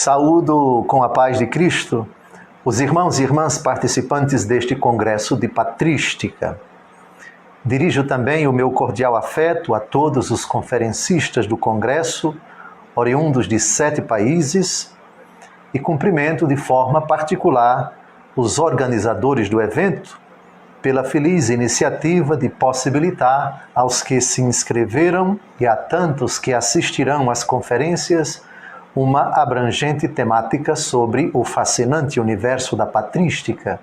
Saúdo com a paz de Cristo os irmãos e irmãs participantes deste congresso de patrística. Dirijo também o meu cordial afeto a todos os conferencistas do congresso, oriundos de 7 países, e cumprimento de forma particular os organizadores do evento pela feliz iniciativa de possibilitar aos que se inscreveram e a tantos que assistirão às conferências uma abrangente temática sobre o fascinante universo da patrística,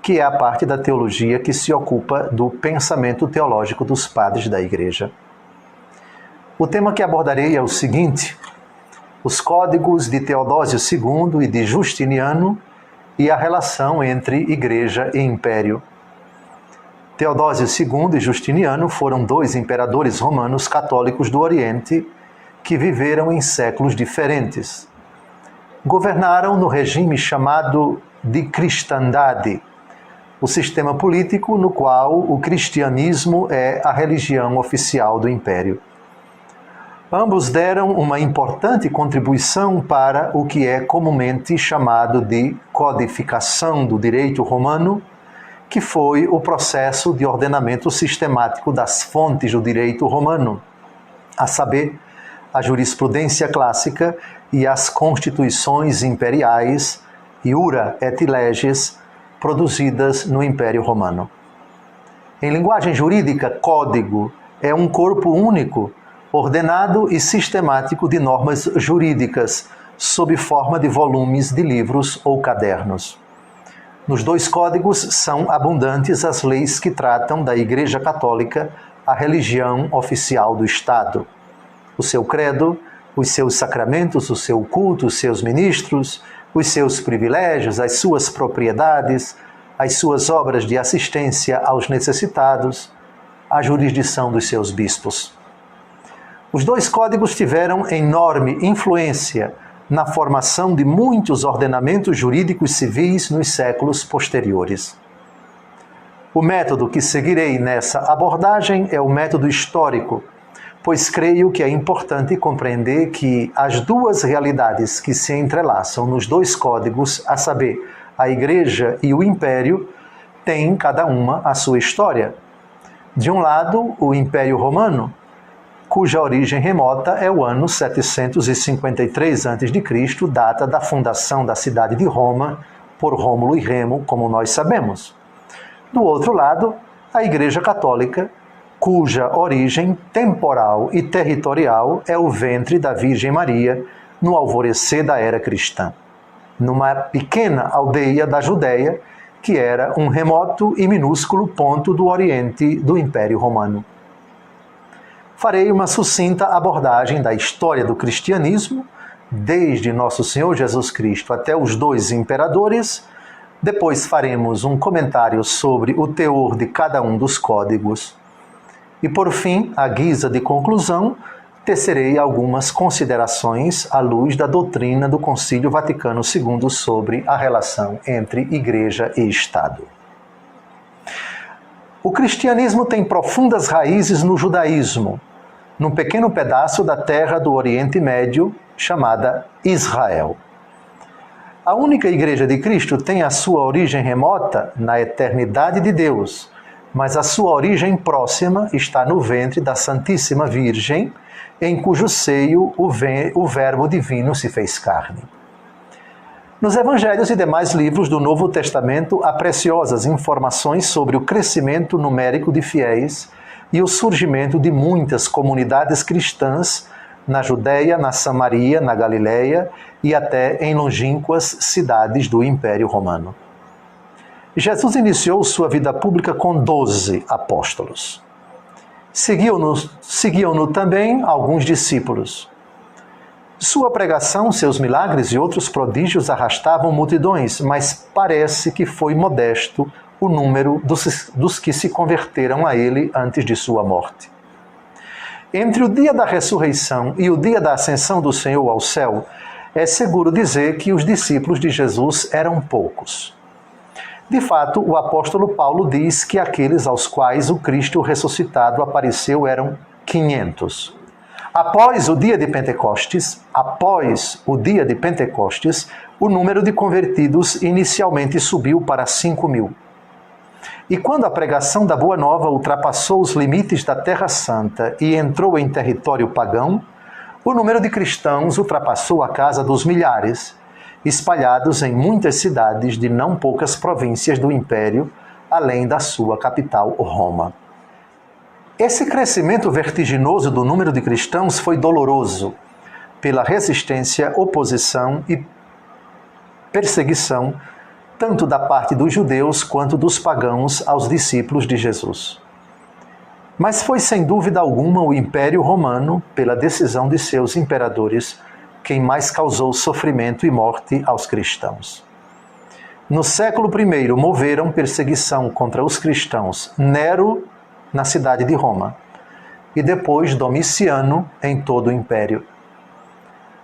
que é a parte da teologia que se ocupa do pensamento teológico dos padres da Igreja. O tema que abordarei é o seguinte: os códigos de Teodósio II e de Justiniano e a relação entre Igreja e Império. Teodósio II e Justiniano foram 2 imperadores romanos católicos do Oriente que viveram em séculos diferentes. Governaram no regime chamado de cristandade, o sistema político no qual o cristianismo é a religião oficial do Império. Ambos deram uma importante contribuição para o que é comumente chamado de codificação do direito romano, que foi o processo de ordenamento sistemático das fontes do direito romano, a saber, a jurisprudência clássica e as constituições imperiais, iura et leges, produzidas no Império Romano. Em linguagem jurídica, código é um corpo único, ordenado e sistemático de normas jurídicas, sob forma de volumes de livros ou cadernos. Nos 2 códigos são abundantes as leis que tratam da Igreja Católica, a religião oficial do Estado. O seu credo, os seus sacramentos, o seu culto, os seus ministros, os seus privilégios, as suas propriedades, as suas obras de assistência aos necessitados, a jurisdição dos seus bispos. Os 2 códigos tiveram enorme influência na formação de muitos ordenamentos jurídicos civis nos séculos posteriores. O método que seguirei nessa abordagem é o método histórico, pois creio que é importante compreender que as 2 realidades que se entrelaçam nos 2 códigos, a saber, a Igreja e o Império, têm cada uma a sua história. De um lado, o Império Romano, cuja origem remota é o ano 753 a.C., data da fundação da cidade de Roma por Rômulo e Remo, como nós sabemos. Do outro lado, a Igreja Católica, cuja origem temporal e territorial é o ventre da Virgem Maria no alvorecer da era cristã, numa pequena aldeia da Judéia, que era um remoto e minúsculo ponto do Oriente do Império Romano. Farei uma sucinta abordagem da história do cristianismo, desde Nosso Senhor Jesus Cristo até os 2 imperadores. Depois faremos um comentário sobre o teor de cada um dos códigos. E por fim, à guisa de conclusão, tecerei algumas considerações à luz da doutrina do Concílio Vaticano II sobre a relação entre Igreja e Estado. O cristianismo tem profundas raízes no judaísmo, num pequeno pedaço da terra do Oriente Médio, chamada Israel. A única Igreja de Cristo tem a sua origem remota na eternidade de Deus, mas a sua origem próxima está no ventre da Santíssima Virgem, em cujo seio o Verbo Divino se fez carne. Nos Evangelhos e demais livros do Novo Testamento há preciosas informações sobre o crescimento numérico de fiéis e o surgimento de muitas comunidades cristãs na Judéia, na Samaria, na Galileia e até em longínquas cidades do Império Romano. Jesus iniciou sua vida pública com 12 apóstolos. Seguiam-no também alguns discípulos. Sua pregação, seus milagres e outros prodígios arrastavam multidões, mas parece que foi modesto o número dos que se converteram a ele antes de sua morte. Entre o dia da ressurreição e o dia da ascensão do Senhor ao céu, é seguro dizer que os discípulos de Jesus eram poucos. De fato, o apóstolo Paulo diz que aqueles aos quais o Cristo ressuscitado apareceu eram 500. Após o dia de Pentecostes, o número de convertidos inicialmente subiu para 5.000. E quando a pregação da Boa Nova ultrapassou os limites da Terra Santa e entrou em território pagão, o número de cristãos ultrapassou a casa dos milhares, espalhados em muitas cidades de não poucas províncias do Império, além da sua capital, Roma. Esse crescimento vertiginoso do número de cristãos foi doloroso, pela resistência, oposição e perseguição, tanto da parte dos judeus quanto dos pagãos aos discípulos de Jesus. Mas foi sem dúvida alguma o Império Romano, pela decisão de seus imperadores, quem mais causou sofrimento e morte aos cristãos. No século I, moveram perseguição contra os cristãos Nero, na cidade de Roma, e depois Domiciano em todo o Império.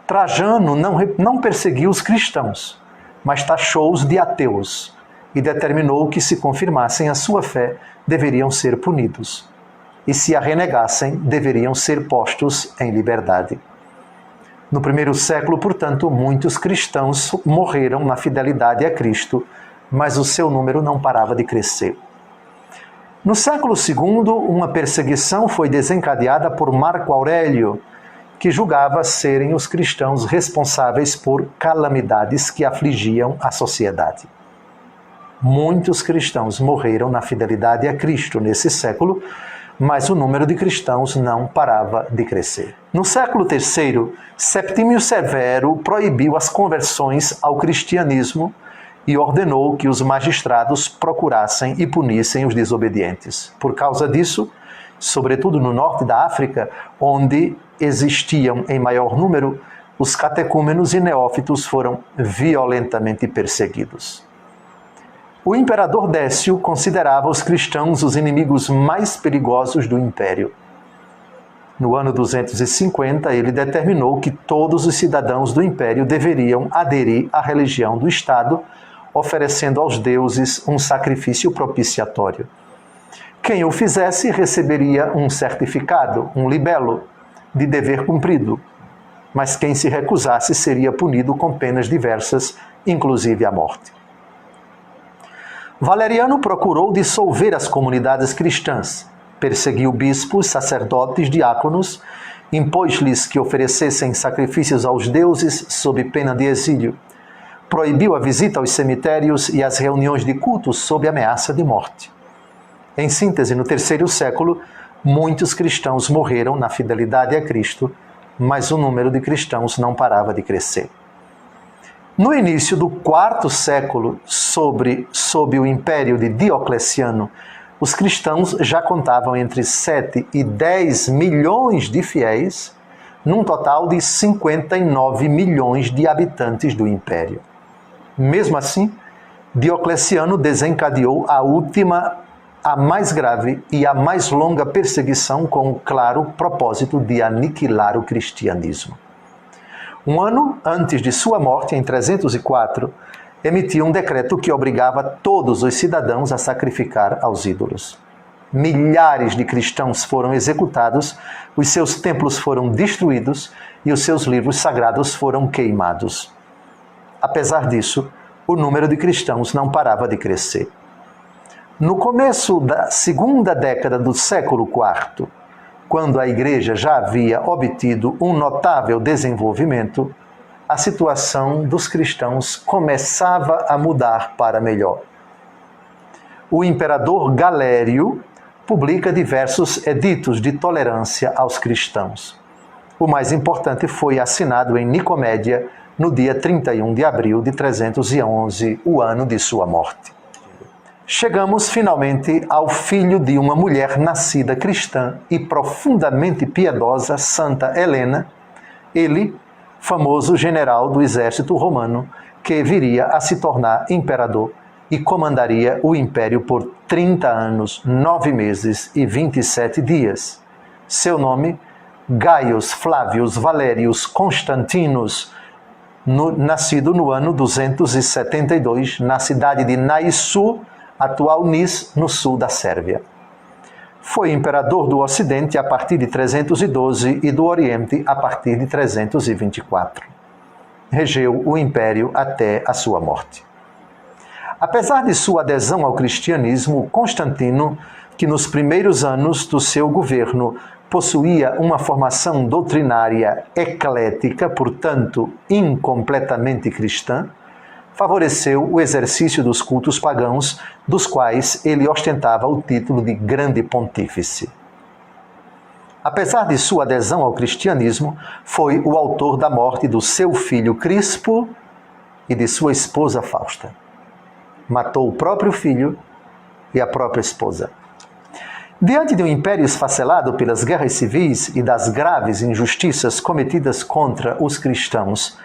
Trajano não perseguiu os cristãos, mas taxou-os de ateus e determinou que, se confirmassem a sua fé, deveriam ser punidos, e se a renegassem, deveriam ser postos em liberdade. No primeiro século, portanto, muitos cristãos morreram na fidelidade a Cristo, mas o seu número não parava de crescer. No século II, uma perseguição foi desencadeada por Marco Aurélio, que julgava serem os cristãos responsáveis por calamidades que afligiam a sociedade. Muitos cristãos morreram na fidelidade a Cristo nesse século, mas o número de cristãos não parava de crescer. No século III, Septímio Severo proibiu as conversões ao cristianismo e ordenou que os magistrados procurassem e punissem os desobedientes. Por causa disso, sobretudo no norte da África, onde existiam em maior número, os catecúmenos e neófitos foram violentamente perseguidos. O imperador Décio considerava os cristãos os inimigos mais perigosos do império. No ano 250, ele determinou que todos os cidadãos do império deveriam aderir à religião do Estado, oferecendo aos deuses um sacrifício propiciatório. Quem o fizesse receberia um certificado, um libelo, de dever cumprido, mas quem se recusasse seria punido com penas diversas, inclusive a morte. Valeriano procurou dissolver as comunidades cristãs, perseguiu bispos, sacerdotes, diáconos, impôs-lhes que oferecessem sacrifícios aos deuses sob pena de exílio, proibiu a visita aos cemitérios e as reuniões de cultos sob ameaça de morte. Em síntese, no terceiro século, muitos cristãos morreram na fidelidade a Cristo, mas o número de cristãos não parava de crescer. No início do quarto século, sob o império de Diocleciano, os cristãos já contavam entre 7 e 10 milhões de fiéis, num total de 59 milhões de habitantes do império. Mesmo assim, Diocleciano desencadeou a última, a mais grave e a mais longa perseguição com o claro propósito de aniquilar o cristianismo. Um ano antes de sua morte, em 304, emitiu um decreto que obrigava todos os cidadãos a sacrificar aos ídolos. Milhares de cristãos foram executados, os seus templos foram destruídos e os seus livros sagrados foram queimados. Apesar disso, o número de cristãos não parava de crescer. No começo da segunda década do século IV, quando a Igreja já havia obtido um notável desenvolvimento, a situação dos cristãos começava a mudar para melhor. O imperador Galério publica diversos editos de tolerância aos cristãos. O mais importante foi assinado em Nicomédia, no dia 31 de abril de 311, o ano de sua morte. Chegamos finalmente ao filho de uma mulher nascida cristã e profundamente piedosa, Santa Helena, ele, famoso general do exército romano, que viria a se tornar imperador e comandaria o império por 30 anos, 9 meses e 27 dias. Seu nome, Gaius Flávius Valerius Constantinus, nascido no ano 272, na cidade de Naissu, atual Nis, no sul da Sérvia. Foi imperador do Ocidente a partir de 312 e do Oriente a partir de 324. Regeu o império até a sua morte. Apesar de sua adesão ao cristianismo, Constantino, que nos primeiros anos do seu governo possuía uma formação doutrinária eclética, portanto incompletamente cristã, favoreceu o exercício dos cultos pagãos, dos quais ele ostentava o título de Grande Pontífice. Apesar de sua adesão ao cristianismo, foi o autor da morte do seu filho Crispo e de sua esposa Fausta. Matou o próprio filho e a própria esposa. Diante de um império esfacelado pelas guerras civis e das graves injustiças cometidas contra os cristãos,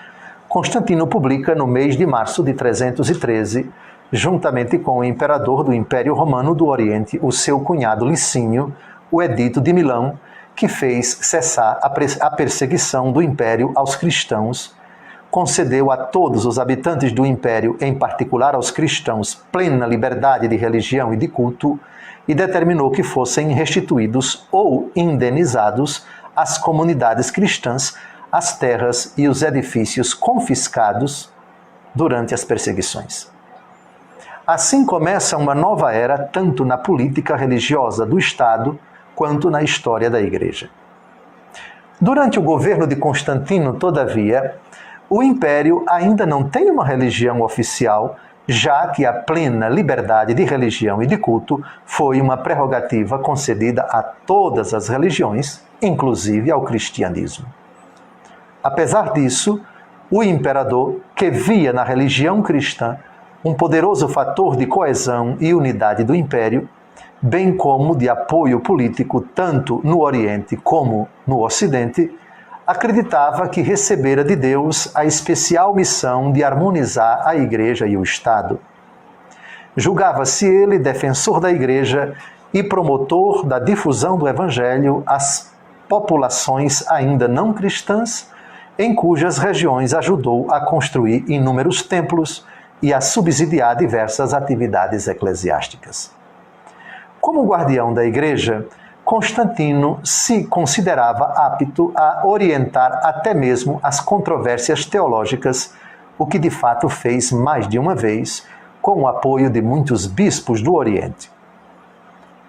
Constantino publica no mês de março de 313, juntamente com o imperador do Império Romano do Oriente, o seu cunhado Licínio, o Edito de Milão, que fez cessar a perseguição do império aos cristãos, concedeu a todos os habitantes do império, em particular aos cristãos, plena liberdade de religião e de culto, e determinou que fossem restituídos ou indenizados às comunidades cristãs as terras e os edifícios confiscados durante as perseguições. Assim começa uma nova era, tanto na política religiosa do Estado, quanto na história da Igreja. Durante o governo de Constantino, todavia, o império ainda não tem uma religião oficial, já que a plena liberdade de religião e de culto foi uma prerrogativa concedida a todas as religiões, inclusive ao cristianismo. Apesar disso, o imperador, que via na religião cristã um poderoso fator de coesão e unidade do império, bem como de apoio político tanto no Oriente como no Ocidente, acreditava que recebera de Deus a especial missão de harmonizar a Igreja e o Estado. Julgava-se ele defensor da Igreja e promotor da difusão do Evangelho às populações ainda não cristãs, em cujas regiões ajudou a construir inúmeros templos e a subsidiar diversas atividades eclesiásticas. Como guardião da Igreja, Constantino se considerava apto a orientar até mesmo as controvérsias teológicas, o que de fato fez mais de uma vez, com o apoio de muitos bispos do Oriente.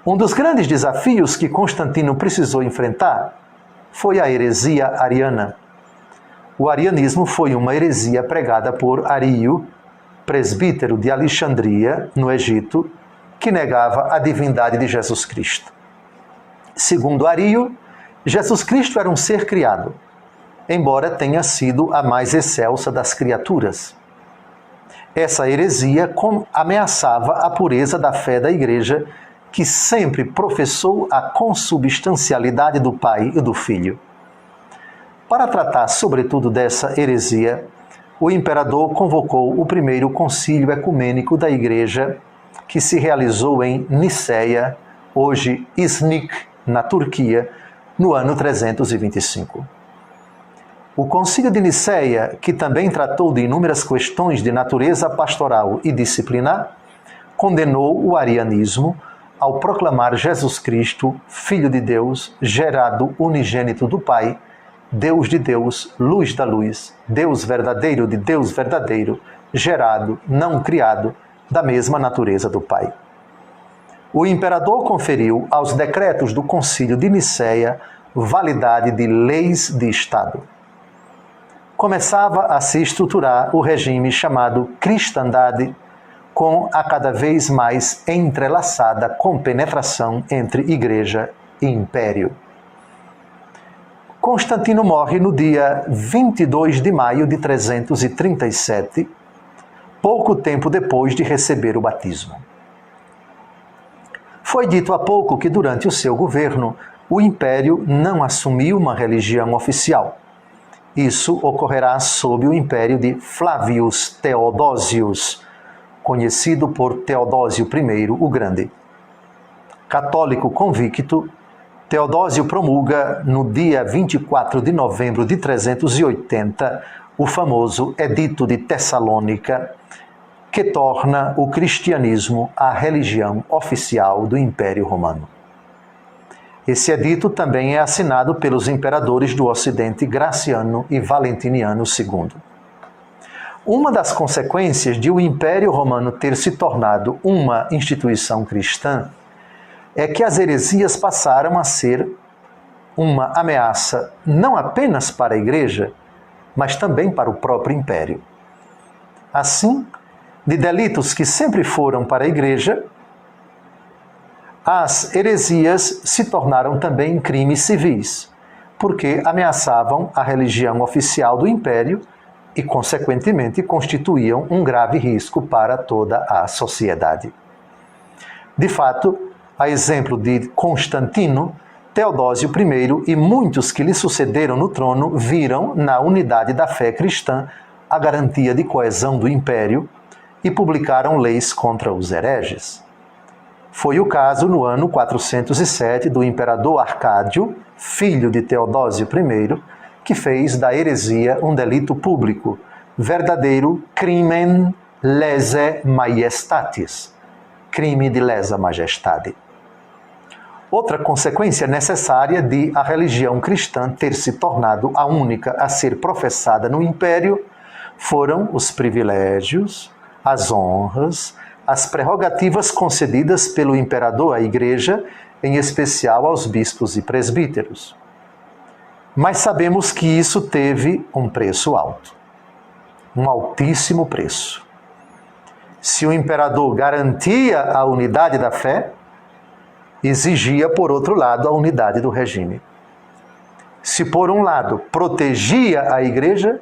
Um dos grandes desafios que Constantino precisou enfrentar foi a heresia ariana. O arianismo foi uma heresia pregada por Ario, presbítero de Alexandria, no Egito, que negava a divindade de Jesus Cristo. Segundo Ario, Jesus Cristo era um ser criado, embora tenha sido a mais excelsa das criaturas. Essa heresia ameaçava a pureza da fé da Igreja, que sempre professou a consubstancialidade do Pai e do Filho. Para tratar, sobretudo, dessa heresia, o imperador convocou o primeiro concílio ecumênico da Igreja, que se realizou em Niceia, hoje Iznik, na Turquia, no ano 325. O Concílio de Niceia, que também tratou de inúmeras questões de natureza pastoral e disciplinar, condenou o arianismo ao proclamar Jesus Cristo, Filho de Deus, gerado unigênito do Pai, Deus de Deus, luz da luz, Deus verdadeiro de Deus verdadeiro, gerado, não criado, da mesma natureza do Pai. O imperador conferiu aos decretos do Concílio de Niceia validade de leis de Estado. Começava a se estruturar o regime chamado cristandade, com a cada vez mais entrelaçada compenetração entre Igreja e Império. Constantino morre no dia 22 de maio de 337, pouco tempo depois de receber o batismo. Foi dito há pouco que durante o seu governo, o Império não assumiu uma religião oficial. Isso ocorrerá sob o império de Flavius Theodosius, conhecido por Teodósio I o Grande. Católico convicto, Teodósio promulga, no dia 24 de novembro de 380, o famoso Edito de Tessalônica, que torna o cristianismo a religião oficial do Império Romano. Esse edito também é assinado pelos imperadores do Ocidente Graciano e Valentiniano II. Uma das consequências de o Império Romano ter se tornado uma instituição cristã é que as heresias passaram a ser uma ameaça não apenas para a Igreja, mas também para o próprio Império. Assim, de delitos que sempre foram para a Igreja, as heresias se tornaram também crimes civis, porque ameaçavam a religião oficial do Império e, consequentemente, constituíam um grave risco para toda a sociedade. De fato, a exemplo de Constantino, Teodósio I e muitos que lhe sucederam no trono viram na unidade da fé cristã a garantia de coesão do Império e publicaram leis contra os hereges. Foi o caso no ano 407 do imperador Arcádio, filho de Teodósio I, que fez da heresia um delito público, verdadeiro crimen lese majestatis, crime de lesa majestade. Outra consequência necessária de a religião cristã ter se tornado a única a ser professada no Império foram os privilégios, as honras, as prerrogativas concedidas pelo imperador à Igreja, em especial aos bispos e presbíteros. Mas sabemos que isso teve um preço alto, um altíssimo preço. Se o imperador garantia a unidade da fé, exigia, por outro lado, a unidade do regime. Se, por um lado, protegia a Igreja,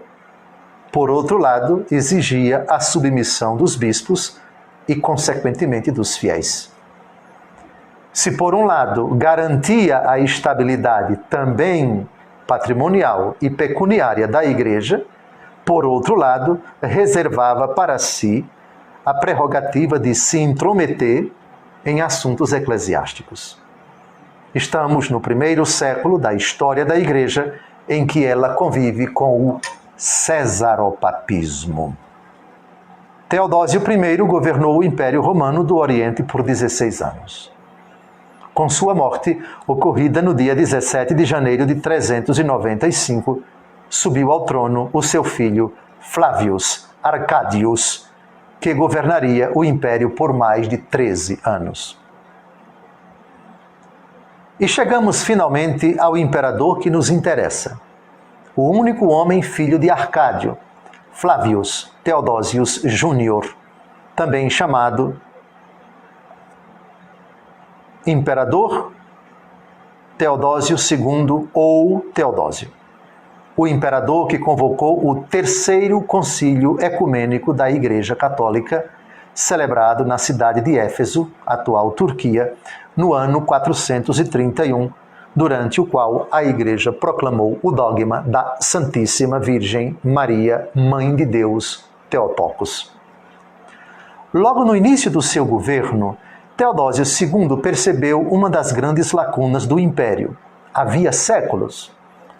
por outro lado, exigia a submissão dos bispos e, consequentemente, dos fiéis. Se, por um lado, garantia a estabilidade também patrimonial e pecuniária da Igreja, por outro lado, reservava para si a prerrogativa de se intrometer em assuntos eclesiásticos. Estamos no primeiro século da história da Igreja, em que ela convive com o cesaropapismo. Teodósio I governou o Império Romano do Oriente por 16 anos. Com sua morte, ocorrida no dia 17 de janeiro de 395, subiu ao trono o seu filho Flavius Arcadius, que governaria o Império por mais de 13 anos. E chegamos finalmente ao imperador que nos interessa, o único homem filho de Arcádio, Flavius Theodosius Júnior, também chamado Imperador Teodósio II ou Teodósio. O imperador que convocou o terceiro concílio ecumênico da Igreja Católica, celebrado na cidade de Éfeso, atual Turquia, no ano 431, durante o qual a Igreja proclamou o dogma da Santíssima Virgem Maria, Mãe de Deus, Theotokos. Logo no início do seu governo, Teodósio II percebeu uma das grandes lacunas do Império. Havia séculos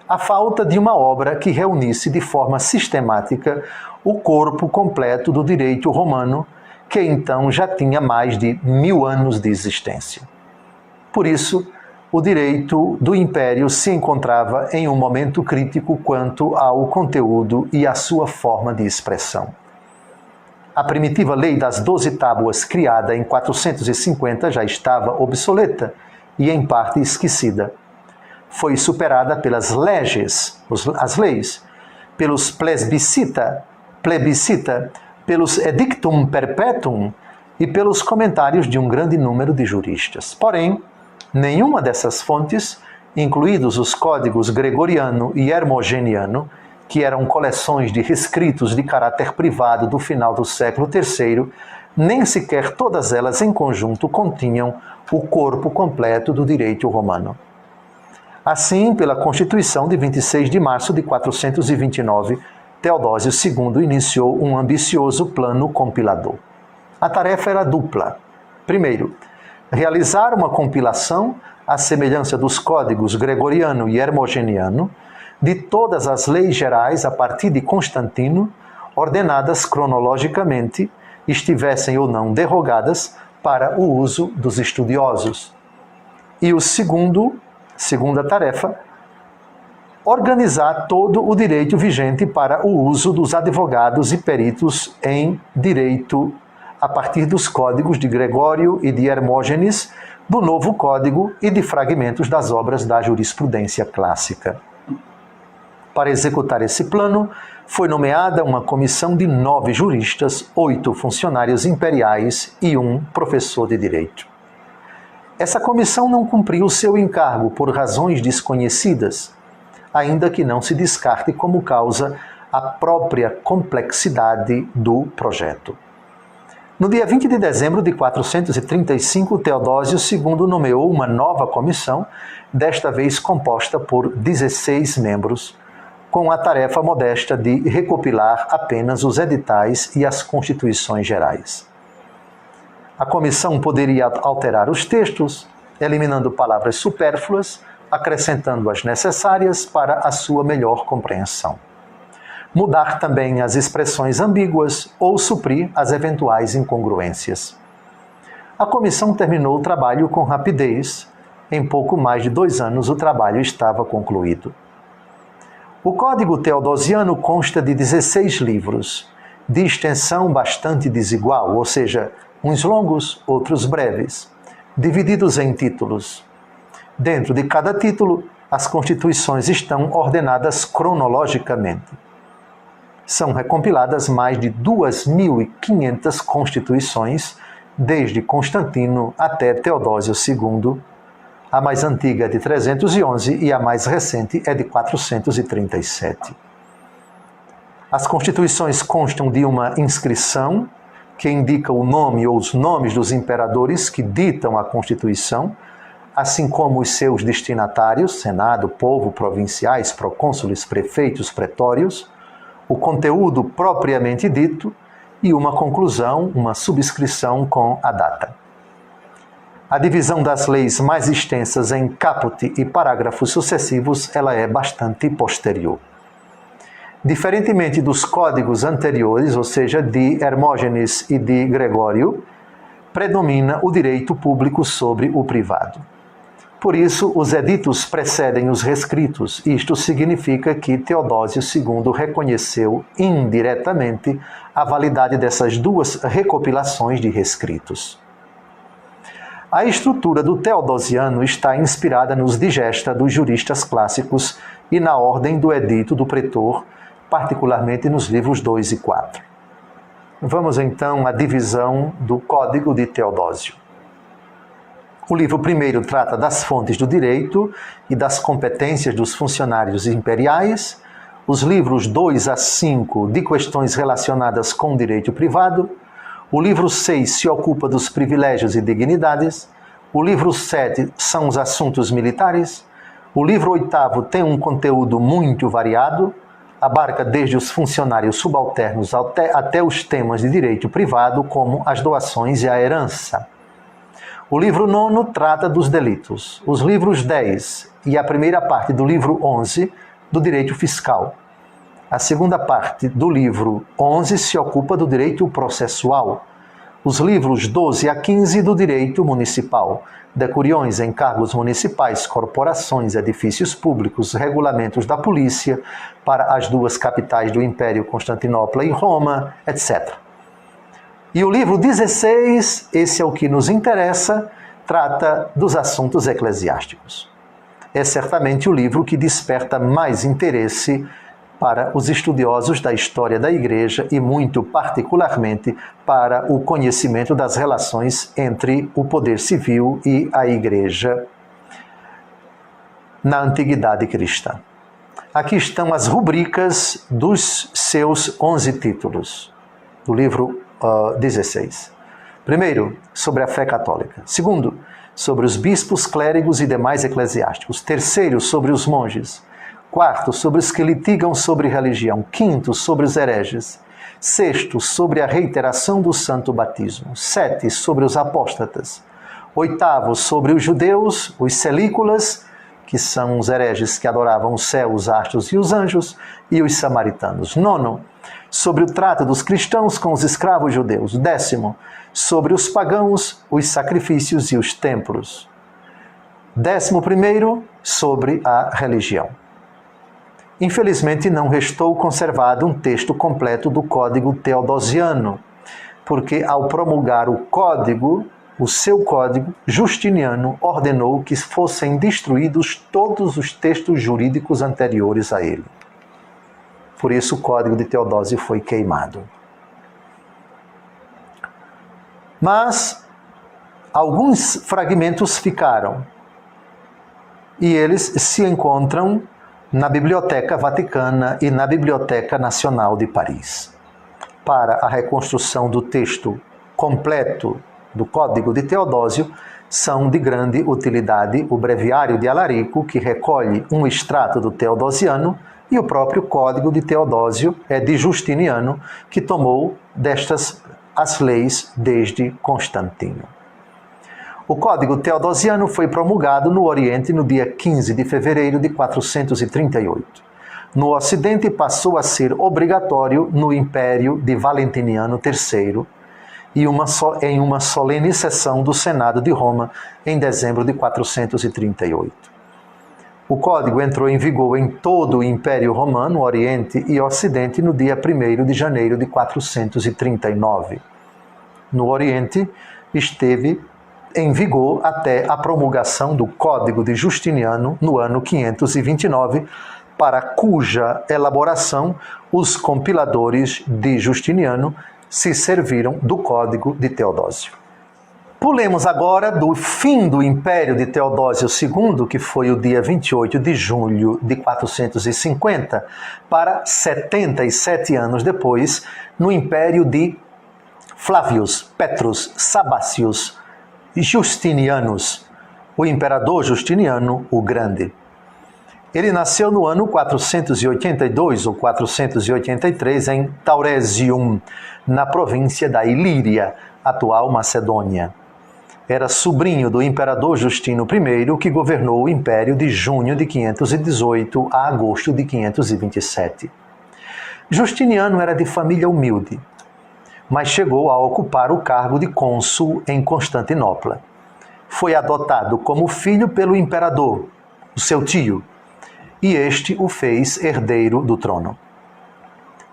a falta de uma obra que reunisse de forma sistemática o corpo completo do direito romano, que então já tinha mais de 1000 anos de existência. Por isso, o direito do Império se encontrava em um momento crítico quanto ao conteúdo e à sua forma de expressão. A primitiva lei das 12 tábuas, criada em 450, já estava obsoleta e, em parte, esquecida. Foi superada pelas leges, as leis, pelos plebiscita, pelos edictum perpetuum e pelos comentários de um grande número de juristas. Porém, nenhuma dessas fontes, incluídos os códigos gregoriano e hermogeniano, que eram coleções de rescritos de caráter privado do final do século III, nem sequer todas elas em conjunto continham o corpo completo do direito romano. Assim, pela Constituição de 26 de março de 429, Teodósio II iniciou um ambicioso plano compilador. A tarefa era dupla. Primeiro, realizar uma compilação, à semelhança dos códigos gregoriano e hermogeniano, de todas as leis gerais a partir de Constantino, ordenadas cronologicamente, estivessem ou não derrogadas para o uso dos estudiosos. E o segundo, Segunda tarefa, organizar todo o direito vigente para o uso dos advogados e peritos em direito a partir dos códigos de Gregório e de Hermógenes, do Novo Código e de fragmentos das obras da jurisprudência clássica. Para executar esse plano, foi nomeada uma comissão de 9 juristas, 8 funcionários imperiais e 1 professor de direito. Essa comissão não cumpriu seu encargo por razões desconhecidas, ainda que não se descarte como causa a própria complexidade do projeto. No dia 20 de dezembro de 435, Teodósio II nomeou uma nova comissão, desta vez composta por 16 membros, com a tarefa modesta de recopilar apenas os editais e as constituições gerais. A comissão poderia alterar os textos, eliminando palavras supérfluas, acrescentando as necessárias para a sua melhor compreensão. Mudar também as expressões ambíguas ou suprir as eventuais incongruências. A comissão terminou o trabalho com rapidez. Em pouco mais de 2 anos, o trabalho estava concluído. O Código Teodosiano consta de 16 livros, de extensão bastante desigual, ou seja, uns longos, outros breves, divididos em títulos. Dentro de cada título, as constituições estão ordenadas cronologicamente. São recompiladas mais de 2.500 constituições, desde Constantino até Teodósio II. A mais antiga é de 311 e a mais recente é de 437. As constituições constam de uma inscrição, que indica o nome ou os nomes dos imperadores que ditam a Constituição, assim como os seus destinatários, Senado, povo, provinciais, procônsules, prefeitos, pretórios, o conteúdo propriamente dito e uma conclusão, uma subscrição com a data. A divisão das leis mais extensas em caput e parágrafos sucessivos, ela é bastante posterior. Diferentemente dos códigos anteriores, ou seja, de Hermógenes e de Gregório, predomina o direito público sobre o privado. Por isso, os editos precedem os rescritos. Isto significa que Teodósio II reconheceu indiretamente a validade dessas 2 recopilações de rescritos. A estrutura do Teodosiano está inspirada nos digesta dos juristas clássicos e na ordem do edito do pretor, particularmente nos livros 2 e 4. Vamos então à divisão do Código de Teodósio. O livro primeiro trata das fontes do direito e das competências dos funcionários imperiais. Os livros 2 a 5 de questões relacionadas com o direito privado. O livro 6 se ocupa dos privilégios e dignidades. O livro 7 são os assuntos militares. O livro 8 tem um conteúdo muito variado, abarca desde os funcionários subalternos até os temas de direito privado, como as doações e a herança. O livro 9 trata dos delitos. Os livros 10 e a primeira parte do livro 11, do direito fiscal. A segunda parte do livro 11 se ocupa do direito processual. Os livros 12 a 15 do direito municipal, decuriões, encargos municipais, corporações, edifícios públicos, regulamentos da polícia para as 2 capitais do Império, Constantinopla e Roma, etc. E o livro 16, esse é o que nos interessa, trata dos assuntos eclesiásticos. É certamente o livro que desperta mais interesse para os estudiosos da história da Igreja e, muito particularmente, para o conhecimento das relações entre o poder civil e a Igreja na Antiguidade Cristã. Aqui estão as rubricas dos seus 11 títulos, do livro 16. Primeiro, sobre a fé católica. Segundo, sobre os bispos, clérigos e demais eclesiásticos. Terceiro, sobre os monges. Quarto, sobre os que litigam sobre religião. Quinto, sobre os hereges. Sexto, sobre a reiteração do santo batismo. 7, sobre os apóstatas. Oitavo, sobre os judeus, os celícolas, que são os hereges que adoravam o céu, os astros e os anjos, e os samaritanos. 9, sobre o trato dos cristãos com os escravos judeus. 10, sobre os pagãos, os sacrifícios e os templos. 11º, sobre a religião. Infelizmente, não restou conservado um texto completo do Código Teodosiano, porque ao promulgar o seu código, Justiniano ordenou que fossem destruídos todos os textos jurídicos anteriores a ele. Por isso, o Código de Teodósio foi queimado. Mas alguns fragmentos ficaram, e eles se encontram na Biblioteca Vaticana e na Biblioteca Nacional de Paris. Para a reconstrução do texto completo do Código de Teodósio, são de grande utilidade o Breviário de Alarico, que recolhe um extrato do Teodosiano, e o próprio Código de Teodósio é de Justiniano, que tomou destas as leis desde Constantino. O Código Teodosiano foi promulgado no Oriente no dia 15 de fevereiro de 438. No Ocidente passou a ser obrigatório no Império de Valentiniano III e em uma solene sessão do Senado de Roma em dezembro de 438. O Código entrou em vigor em todo o Império Romano, Oriente e Ocidente no dia 1º de janeiro de 439. No Oriente, esteve em vigor até a promulgação do Código de Justiniano no ano 529, para cuja elaboração os compiladores de Justiniano se serviram do Código de Teodósio. Pulemos agora do fim do Império de Teodósio II, que foi o dia 28 de julho de 450, para 77 anos depois, no Império de Flávios Petrus Sabácios Justinianus, o imperador Justiniano o Grande. Ele nasceu no ano 482 ou 483 em Tauresium, na província da Ilíria, atual Macedônia. Era sobrinho do imperador Justino I, que governou o império de junho de 518 a agosto de 527. Justiniano era de família humilde, mas chegou a ocupar o cargo de cônsul em Constantinopla. Foi adotado como filho pelo imperador, o seu tio, e este o fez herdeiro do trono.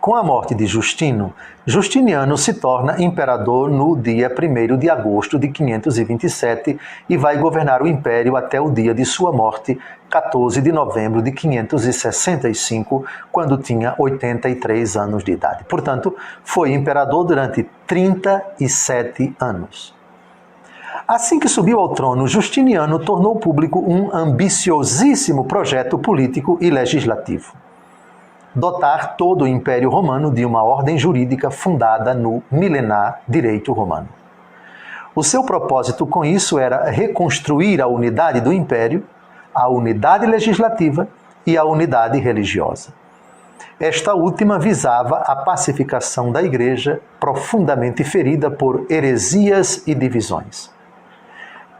Com a morte de Justino, Justiniano se torna imperador no dia 1º de agosto de 527 e vai governar o império até o dia de sua morte, 14 de novembro de 565, quando tinha 83 anos de idade. Portanto, foi imperador durante 37 anos. Assim que subiu ao trono, Justiniano tornou público um ambiciosíssimo projeto político e legislativo: dotar todo o Império Romano de uma ordem jurídica fundada no milenar direito romano. O seu propósito com isso era reconstruir a unidade do Império, a unidade legislativa e a unidade religiosa. Esta última visava a pacificação da Igreja, profundamente ferida por heresias e divisões.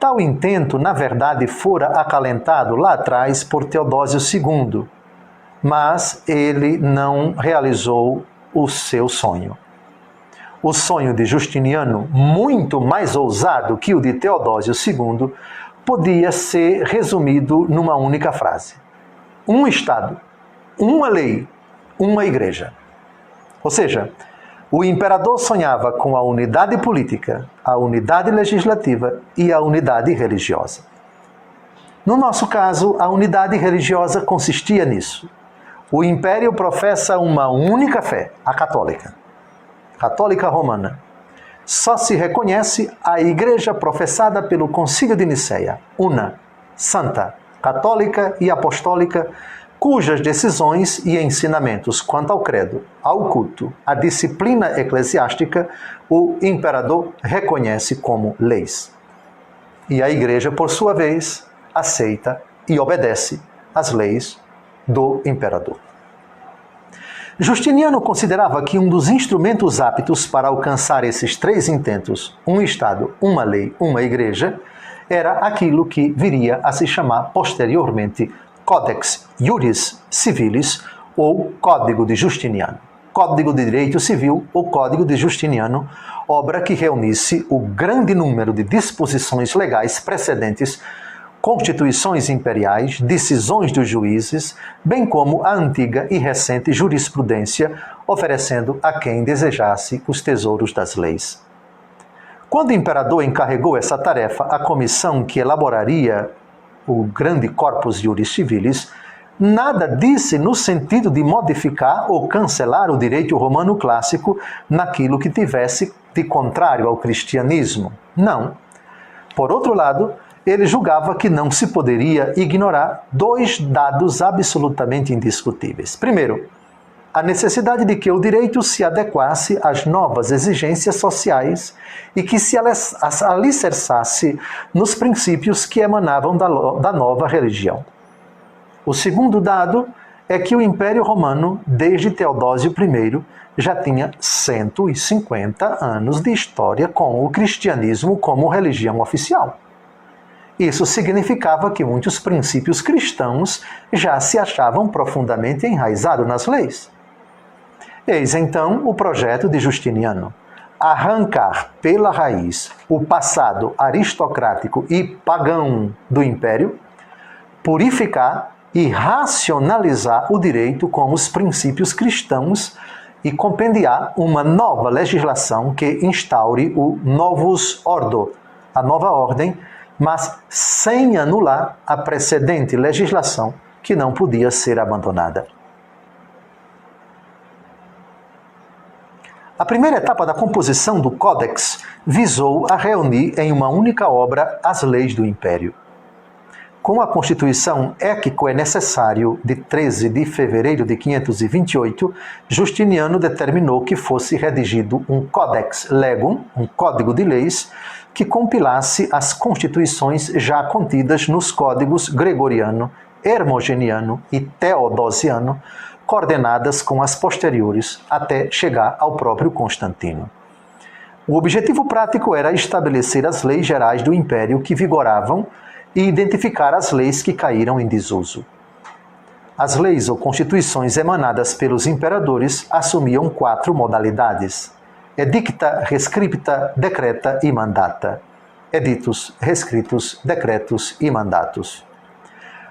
Tal intento, na verdade, fora acalentado lá atrás por Teodósio II, mas ele não realizou o seu sonho. O sonho de Justiniano, muito mais ousado que o de Teodósio II, podia ser resumido numa única frase: um Estado, uma lei, uma igreja. Ou seja, o imperador sonhava com a unidade política, a unidade legislativa e a unidade religiosa. No nosso caso, a unidade religiosa consistia nisso. O império professa uma única fé, a católica romana. Só se reconhece a igreja professada pelo Concílio de Niceia, una, santa, católica e apostólica, cujas decisões e ensinamentos quanto ao credo, ao culto, à disciplina eclesiástica, o imperador reconhece como leis. E a igreja, por sua vez, aceita e obedece às leis do imperador. Justiniano considerava que um dos instrumentos aptos para alcançar esses três intentos, um Estado, uma lei, uma igreja, era aquilo que viria a se chamar posteriormente Codex Iuris Civilis, ou Código de Justiniano. Código de Direito Civil, ou Código de Justiniano, obra que reunisse o grande número de disposições legais precedentes constituições imperiais, decisões dos juízes, bem como a antiga e recente jurisprudência, oferecendo a quem desejasse os tesouros das leis. Quando o imperador encarregou essa tarefa à comissão que elaboraria o grande corpus juris civilis, nada disse no sentido de modificar ou cancelar o direito romano clássico naquilo que tivesse de contrário ao cristianismo. Não. Por outro lado, ele julgava que não se poderia ignorar dois dados absolutamente indiscutíveis. Primeiro, a necessidade de que o direito se adequasse às novas exigências sociais e que se alicerçasse nos princípios que emanavam da nova religião. O segundo dado é que o Império Romano, desde Teodósio I, já tinha 150 anos de história com o cristianismo como religião oficial. Isso significava que muitos princípios cristãos já se achavam profundamente enraizados nas leis. Eis então o projeto de Justiniano: arrancar pela raiz o passado aristocrático e pagão do Império, purificar e racionalizar o direito com os princípios cristãos e compendiar uma nova legislação que instaure o novus ordo, a nova ordem, mas sem anular a precedente legislação que não podia ser abandonada. A primeira etapa da composição do Códex visou a reunir em uma única obra as leis do Império. Com a Constituição Équico é necessário de 13 de fevereiro de 528, Justiniano determinou que fosse redigido um Codex Legum, um código de leis, que compilasse as constituições já contidas nos códigos Gregoriano, Hermogeniano e Teodosiano, coordenadas com as posteriores, até chegar ao próprio Constantino. O objetivo prático era estabelecer as leis gerais do Império que vigoravam e identificar as leis que caíram em desuso. As leis ou constituições emanadas pelos imperadores assumiam 4 modalidades: edicta, rescripta, decreta e mandata. Editos, rescritos, decretos e mandatos.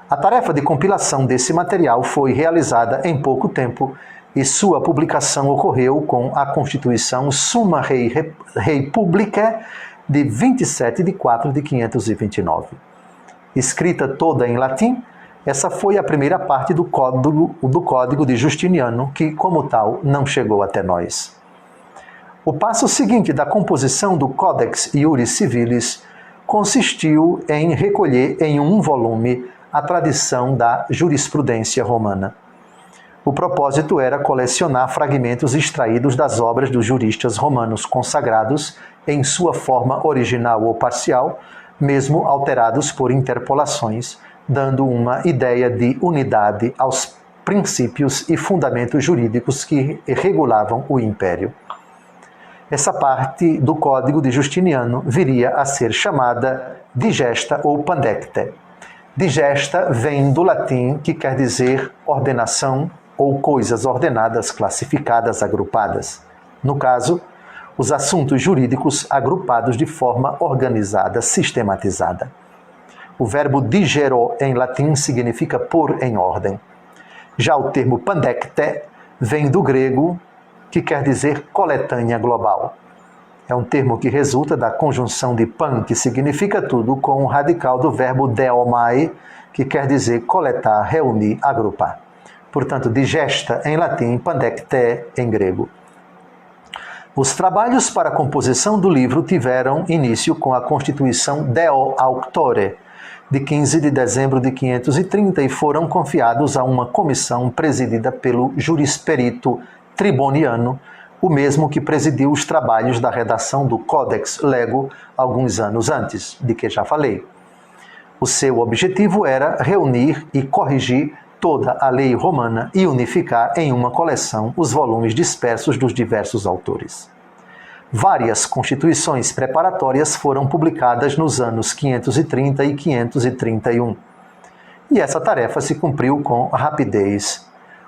A tarefa de compilação desse material foi realizada em pouco tempo e sua publicação ocorreu com a Constituição Summa Rei Publicae de 27 de 4 de 529. Escrita toda em latim, essa foi a primeira parte do Código de Justiniano, que, como tal, não chegou até nós. O passo seguinte da composição do Codex Iuris Civilis consistiu em recolher em um volume a tradição da jurisprudência romana. O propósito era colecionar fragmentos extraídos das obras dos juristas romanos consagrados em sua forma original ou parcial, mesmo alterados por interpolações, dando uma ideia de unidade aos princípios e fundamentos jurídicos que regulavam o Império. Essa parte do Código de Justiniano viria a ser chamada digesta ou pandecte. Digesta vem do latim, que quer dizer ordenação ou coisas ordenadas, classificadas, agrupadas. No caso, os assuntos jurídicos agrupados de forma organizada, sistematizada. O verbo digero em latim significa pôr em ordem. Já o termo pandecte vem do grego, que quer dizer coletânea global. É um termo que resulta da conjunção de pan, que significa tudo, com o radical do verbo deomai, que quer dizer coletar, reunir, agrupar. Portanto, digesta em latim, pandecte em grego. Os trabalhos para a composição do livro tiveram início com a Constituição Deo Auctore, de 15 de dezembro de 530, e foram confiados a uma comissão presidida pelo jurisperito Triboniano, o mesmo que presidiu os trabalhos da redação do Codex Lego alguns anos antes, de que já falei. O seu objetivo era reunir e corrigir toda a lei romana e unificar em uma coleção os volumes dispersos dos diversos autores. Várias constituições preparatórias foram publicadas nos anos 530 e 531. E essa tarefa se cumpriu com rapidez.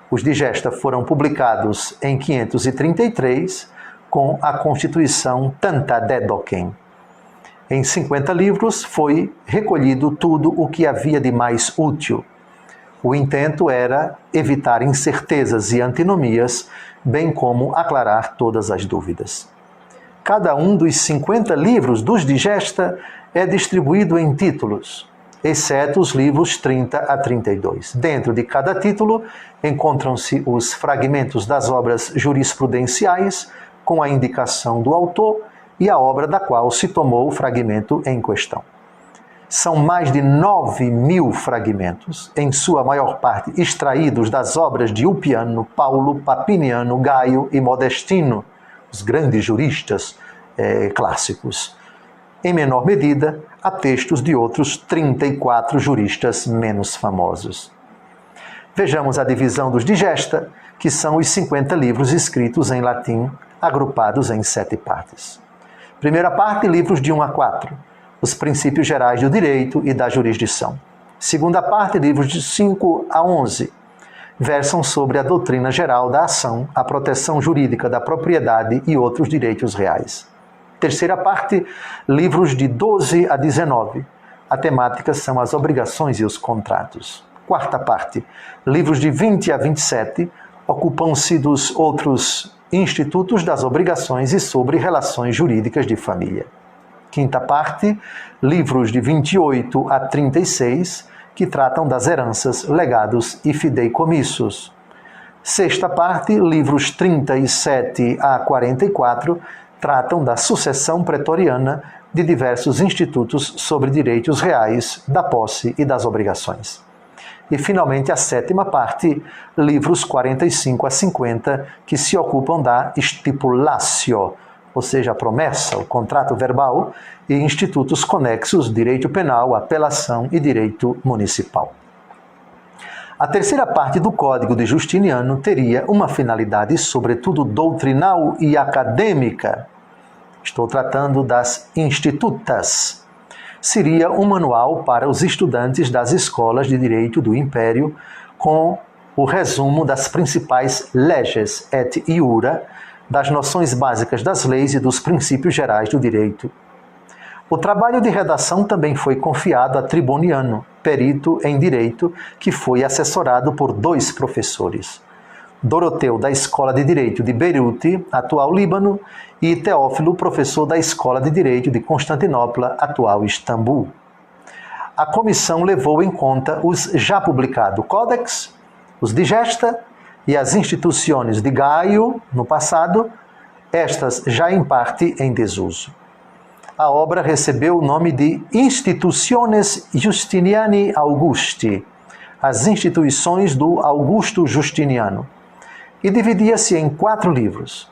Os digesta foram publicados em 533 com a Constituição Tanta Dedocem. Em 50 livros foi recolhido tudo o que havia de mais útil. O intento era evitar incertezas e antinomias, bem como aclarar todas as dúvidas. Cada um dos 50 livros dos Digesta é distribuído em títulos, exceto os livros 30 a 32. Dentro de cada título encontram-se os fragmentos das obras jurisprudenciais, com a indicação do autor e a obra da qual se tomou o fragmento em questão. São mais de 9.000 fragmentos, em sua maior parte extraídos das obras de Ulpiano, Paulo, Papiniano, Gaio e Modestino, os grandes juristas clássicos. Em menor medida, há textos de outros 34 juristas menos famosos. Vejamos a divisão dos Digesta, que são os 50 livros escritos em latim, agrupados em 7 partes. Primeira parte, livros de 1 a 4, os princípios gerais do direito e da jurisdição. Segunda parte, livros de 5 a 11, versam sobre a doutrina geral da ação, a proteção jurídica da propriedade e outros direitos reais. Terceira parte, livros de 12 a 19. A temática são as obrigações e os contratos. Quarta parte, livros de 20 a 27, ocupam-se dos outros institutos das obrigações e sobre relações jurídicas de família. Quinta parte, livros de 28 a 36, que tratam das heranças, legados e fideicomissos. Sexta parte, livros 37 a 44, tratam da sucessão pretoriana de diversos institutos sobre direitos reais, da posse e das obrigações. E, finalmente, a sétima parte, livros 45 a 50, que se ocupam da stipulatio, ou seja, a promessa, o contrato verbal, e institutos conexos, direito penal, apelação e direito municipal. A terceira parte do Código de Justiniano teria uma finalidade, sobretudo, doutrinal e acadêmica. Estou tratando das institutas. Seria um manual para os estudantes das escolas de direito do Império, com o resumo das principais leges et iura, das noções básicas das leis e dos princípios gerais do direito. O trabalho de redação também foi confiado a Triboniano, perito em direito, que foi assessorado por 2 professores. Doroteu, da Escola de Direito de Beirute, atual Líbano, e Teófilo, professor da Escola de Direito de Constantinopla, atual Istambul. A comissão levou em conta os já publicados Codex, os Digesta e as instituições de Gaio, no passado, estas já em parte em desuso. A obra recebeu o nome de Institutiones Justiniani Augusti, as instituições do Augusto Justiniano, e dividia-se em 4 livros.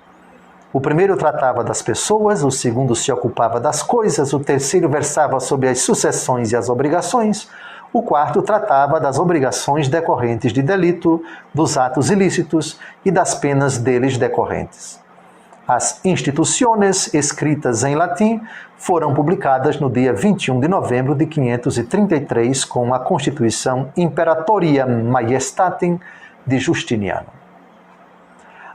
O primeiro tratava das pessoas, o segundo se ocupava das coisas, o terceiro versava sobre as sucessões e as obrigações, o quarto tratava das obrigações decorrentes de delito, dos atos ilícitos e das penas deles decorrentes. As instituições, escritas em latim, foram publicadas no dia 21 de novembro de 533 com a Constituição Imperatoriam Majestatem de Justiniano.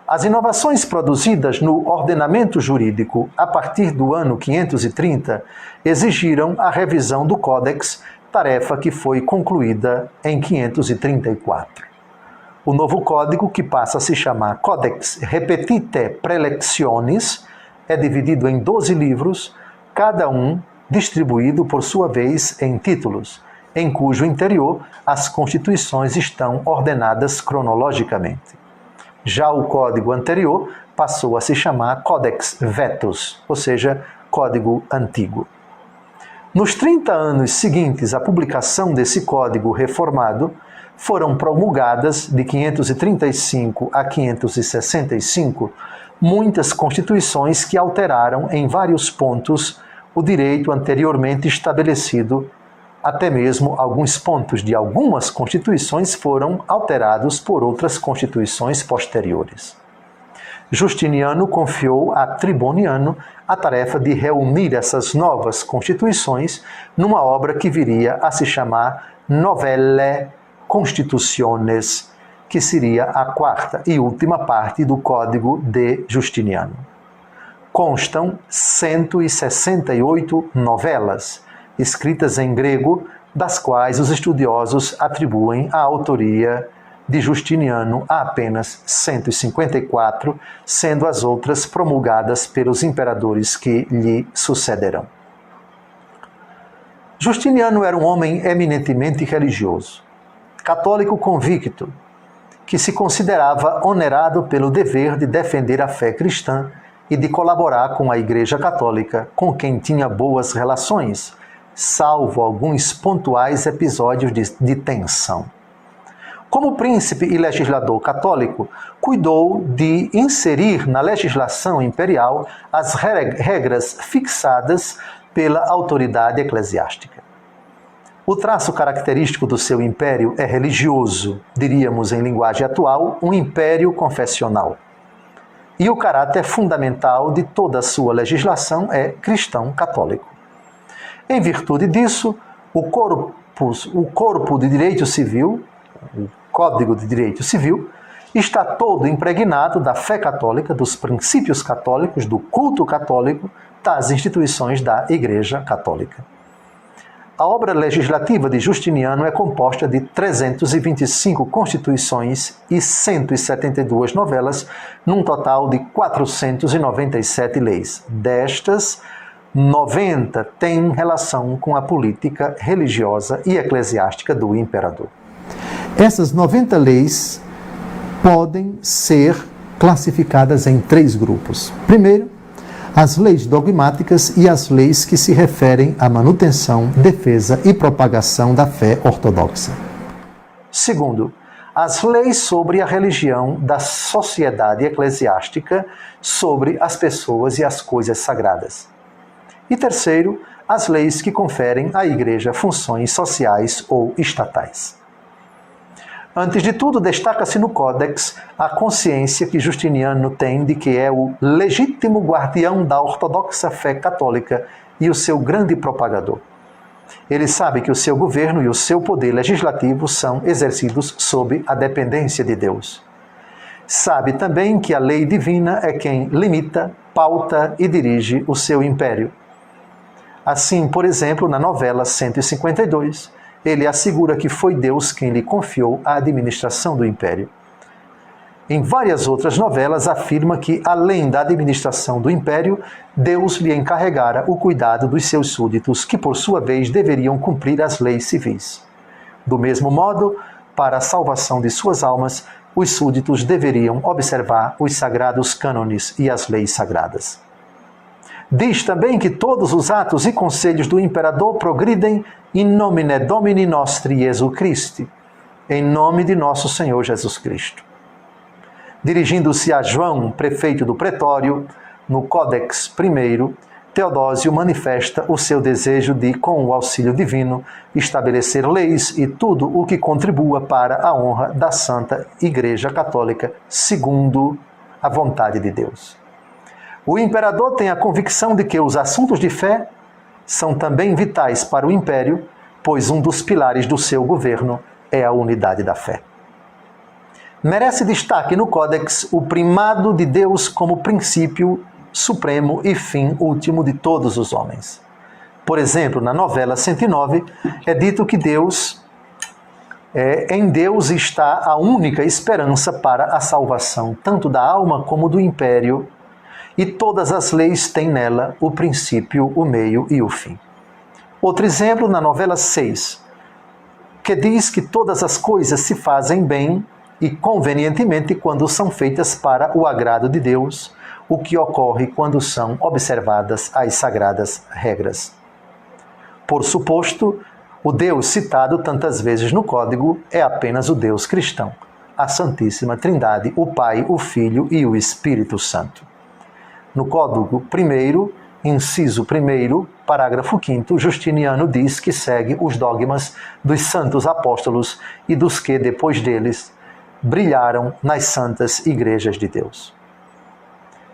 As inovações produzidas no ordenamento jurídico a partir do ano 530 exigiram a revisão do Códex, tarefa que foi concluída em 534. O novo código, que passa a se chamar Codex Repetite Prelectionis, é dividido em 12 livros, cada um distribuído por sua vez em títulos, em cujo interior as constituições estão ordenadas cronologicamente. Já o código anterior passou a se chamar Codex Vetus, ou seja, Código Antigo. Nos 30 anos seguintes à publicação desse código reformado, foram promulgadas, de 535 a 565, muitas constituições que alteraram em vários pontos o direito anteriormente estabelecido. Até mesmo alguns pontos de algumas constituições foram alterados por outras constituições posteriores. Justiniano confiou a Triboniano a tarefa de reunir essas novas constituições numa obra que viria a se chamar Novelle Constitutiones, que seria a quarta e última parte do Código de Justiniano. constam 168 novelas, escritas em grego, das quais os estudiosos atribuem a autoria de Justiniano a apenas 154, sendo as outras promulgadas pelos imperadores que lhe sucederão. Justiniano era um homem eminentemente religioso, católico convicto, que se considerava onerado pelo dever de defender a fé cristã e de colaborar com a Igreja Católica, com quem tinha boas relações, salvo alguns pontuais episódios de tensão. Como príncipe e legislador católico, cuidou de inserir na legislação imperial as regras fixadas pela autoridade eclesiástica. O traço característico do seu império é religioso, diríamos em linguagem atual, um império confessional. E o caráter fundamental de toda a sua legislação é cristão católico. Em virtude disso, o corpo de direito civil, o Código de Direito Civil, está todo impregnado da fé católica, dos princípios católicos, do culto católico, das instituições da Igreja Católica. A obra legislativa de Justiniano é composta de 325 constituições e 172 novelas, num total de 497 leis. Destas, 90 têm relação com a política religiosa e eclesiástica do imperador. Essas 90 leis podem ser classificadas em 3 grupos. Primeiro, as leis dogmáticas e as leis que se referem à manutenção, defesa e propagação da fé ortodoxa. Segundo, as leis sobre a religião da sociedade eclesiástica, sobre as pessoas e as coisas sagradas. E terceiro, as leis que conferem à Igreja funções sociais ou estatais. Antes de tudo, destaca-se no Códex a consciência que Justiniano tem de que é o legítimo guardião da ortodoxa fé católica e o seu grande propagador. Ele sabe que o seu governo e o seu poder legislativo são exercidos sob a dependência de Deus. Sabe também que a lei divina é quem limita, pauta e dirige o seu império. Assim, por exemplo, na novela 152, ele assegura que foi Deus quem lhe confiou a administração do império. Em várias outras novelas, afirma que, além da administração do império, Deus lhe encarregara o cuidado dos seus súditos, que, por sua vez, deveriam cumprir as leis civis. Do mesmo modo, para a salvação de suas almas, os súditos deveriam observar os sagrados cânones e as leis sagradas. Diz também que todos os atos e conselhos do imperador progridem in nomine Domini nostri Jesu Christi, em nome de nosso Senhor Jesus Cristo. Dirigindo-se a João, prefeito do pretório, no Códex I, Teodósio manifesta o seu desejo de, com o auxílio divino, estabelecer leis e tudo o que contribua para a honra da Santa Igreja Católica, segundo a vontade de Deus. O imperador tem a convicção de que os assuntos de fé são também vitais para o império, pois um dos pilares do seu governo é a unidade da fé. Merece destaque no Códex o primado de Deus como princípio supremo e fim último de todos os homens. Por exemplo, na novela 109, é dito que em Deus está a única esperança para a salvação, tanto da alma como do império, e todas as leis têm nela o princípio, o meio e o fim. Outro exemplo na novela 6, que diz que todas as coisas se fazem bem e convenientemente quando são feitas para o agrado de Deus, o que ocorre quando são observadas as sagradas regras. Por suposto, o Deus citado tantas vezes no Código é apenas o Deus cristão, a Santíssima Trindade, o Pai, o Filho e o Espírito Santo. No Código I, inciso 1, parágrafo 5º, Justiniano diz que segue os dogmas dos santos apóstolos e dos que, depois deles, brilharam nas santas igrejas de Deus.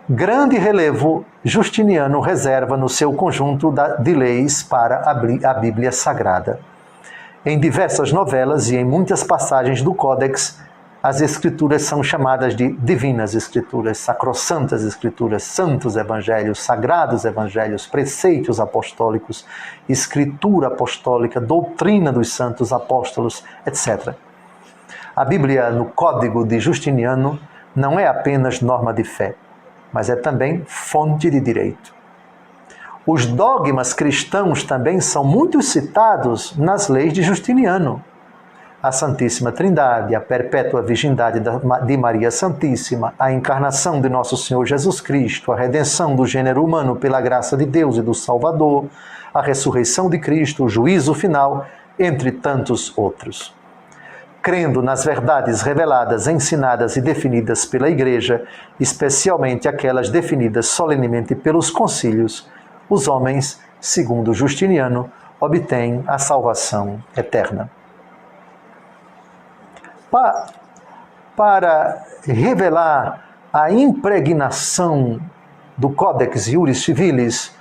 Grande relevo Justiniano reserva no seu conjunto de leis para a Bíblia Sagrada. Em diversas novelas e em muitas passagens do Códex, as Escrituras são chamadas de divinas Escrituras, sacrossantas Escrituras, santos evangelhos, sagrados evangelhos, preceitos apostólicos, escritura apostólica, doutrina dos santos apóstolos, etc. A Bíblia, no Código de Justiniano, não é apenas norma de fé, mas é também fonte de direito. Os dogmas cristãos também são muito citados nas leis de Justiniano. A Santíssima Trindade, a perpétua virgindade de Maria Santíssima, a encarnação de Nosso Senhor Jesus Cristo, a redenção do gênero humano pela graça de Deus e do Salvador, a ressurreição de Cristo, o juízo final, entre tantos outros. Crendo nas verdades reveladas, ensinadas e definidas pela Igreja, especialmente aquelas definidas solenemente pelos concílios, os homens, segundo Justiniano, obtêm a salvação eterna. Para revelar a impregnação do Codex Iuris Civilis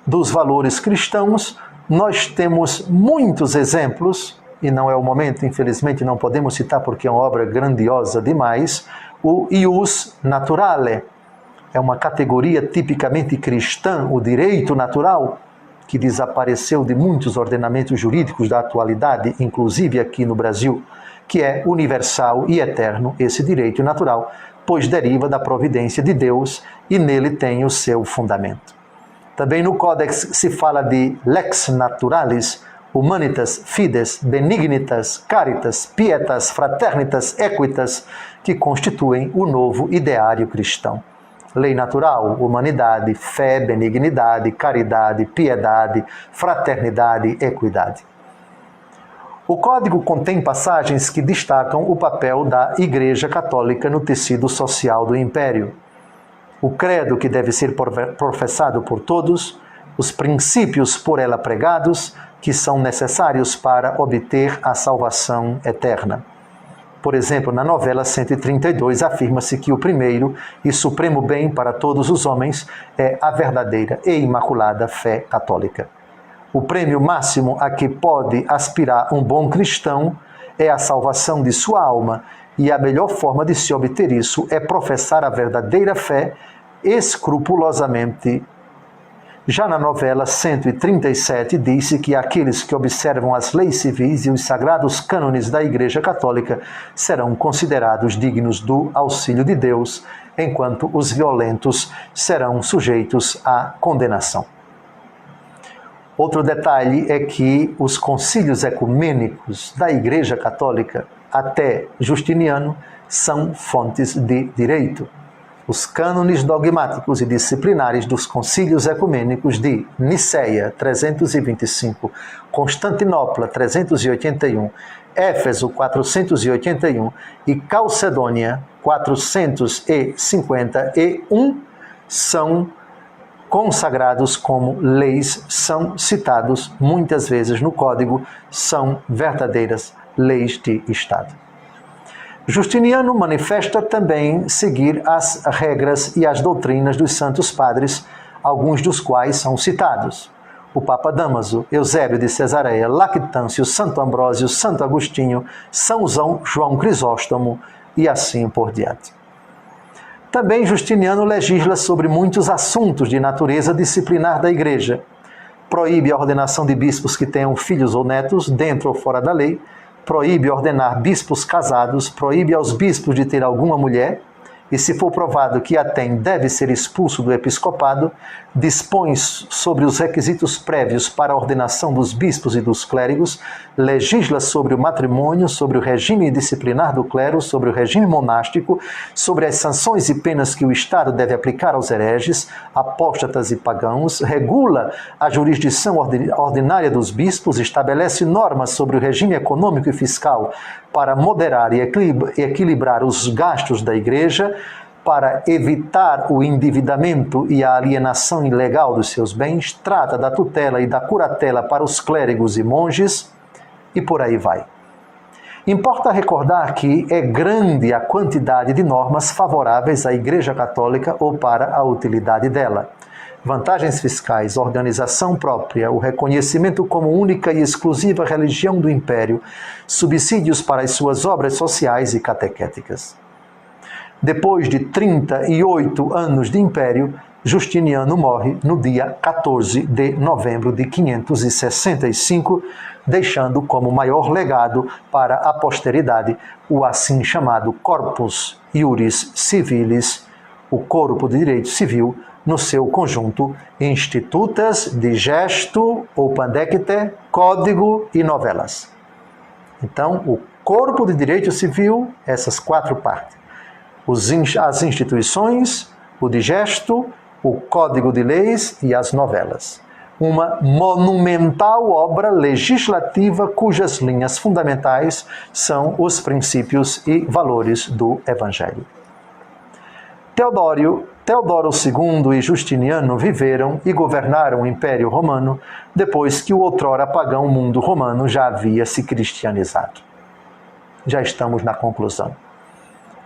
dos valores cristãos, nós temos muitos exemplos, e não é o momento, infelizmente não podemos citar porque é uma obra grandiosa demais, o Ius Naturale. É uma categoria tipicamente cristã, o direito natural, que desapareceu de muitos ordenamentos jurídicos da atualidade, inclusive aqui no Brasil, que é universal e eterno esse direito natural, pois deriva da providência de Deus e nele tem o seu fundamento. Também no Códex se fala de lex naturalis, humanitas, fides, benignitas, caritas, pietas, fraternitas, equitas, que constituem o novo ideário cristão. Lei natural, humanidade, fé, benignidade, caridade, piedade, fraternidade, equidade. O Código contém passagens que destacam o papel da Igreja Católica no tecido social do Império. O credo que deve ser professado por todos, os princípios por ela pregados, que são necessários para obter a salvação eterna. Por exemplo, na novela 132, afirma-se que o primeiro e supremo bem para todos os homens é a verdadeira e imaculada fé católica. O prêmio máximo a que pode aspirar um bom cristão é a salvação de sua alma, e a melhor forma de se obter isso é professar a verdadeira fé escrupulosamente. Já na novela 137, disse que aqueles que observam as leis civis e os sagrados cânones da Igreja Católica serão considerados dignos do auxílio de Deus, enquanto os violentos serão sujeitos à condenação. Outro detalhe é que os concílios ecumênicos da Igreja Católica, até Justiniano, são fontes de direito. Os cânones dogmáticos e disciplinares dos concílios ecumênicos de Niceia, 325, Constantinopla, 381, Éfeso, 481 e Calcedônia, 451, são consagrados como leis, são citados muitas vezes no Código, são verdadeiras leis de Estado. Justiniano manifesta também seguir as regras e as doutrinas dos santos padres, alguns dos quais são citados: o Papa Dámaso, Eusébio de Cesareia, Lactâncio, Santo Ambrósio, Santo Agostinho, São João Crisóstomo e assim por diante. Também Justiniano legisla sobre muitos assuntos de natureza disciplinar da Igreja. Proíbe a ordenação de bispos que tenham filhos ou netos, dentro ou fora da lei. Proíbe ordenar bispos casados, proíbe aos bispos de ter alguma mulher, e se for provado que a tem, deve ser expulso do episcopado. Dispõe sobre os requisitos prévios para a ordenação dos bispos e dos clérigos, legisla sobre o matrimônio, sobre o regime disciplinar do clero, sobre o regime monástico, sobre as sanções e penas que o Estado deve aplicar aos hereges, apóstatas e pagãos, regula a jurisdição ordinária dos bispos, estabelece normas sobre o regime econômico e fiscal para moderar e equilibrar os gastos da Igreja, para evitar o endividamento e a alienação ilegal dos seus bens, trata da tutela e da curatela para os clérigos e monges, e por aí vai. Importa recordar que é grande a quantidade de normas favoráveis à Igreja Católica ou para a utilidade dela. vantagens fiscais, organização própria, o reconhecimento como única e exclusiva religião do império, subsídios para as suas obras sociais e catequéticas. Depois de 38 anos de império, Justiniano morre no dia 14 de novembro de 565, deixando como maior legado para a posteridade o assim chamado Corpus Iuris Civilis, o corpo de direito civil, no seu conjunto, institutas, digesto ou pandecte, código e novelas. Então, o corpo de direito civil, essas 4 partes. As instituições, o digesto, o código de leis e as novelas. Uma monumental obra legislativa cujas linhas fundamentais são os princípios e valores do Evangelho. Teodoro II e Justiniano viveram e governaram o Império Romano depois que o outrora pagão mundo romano já havia se cristianizado. Já estamos na conclusão.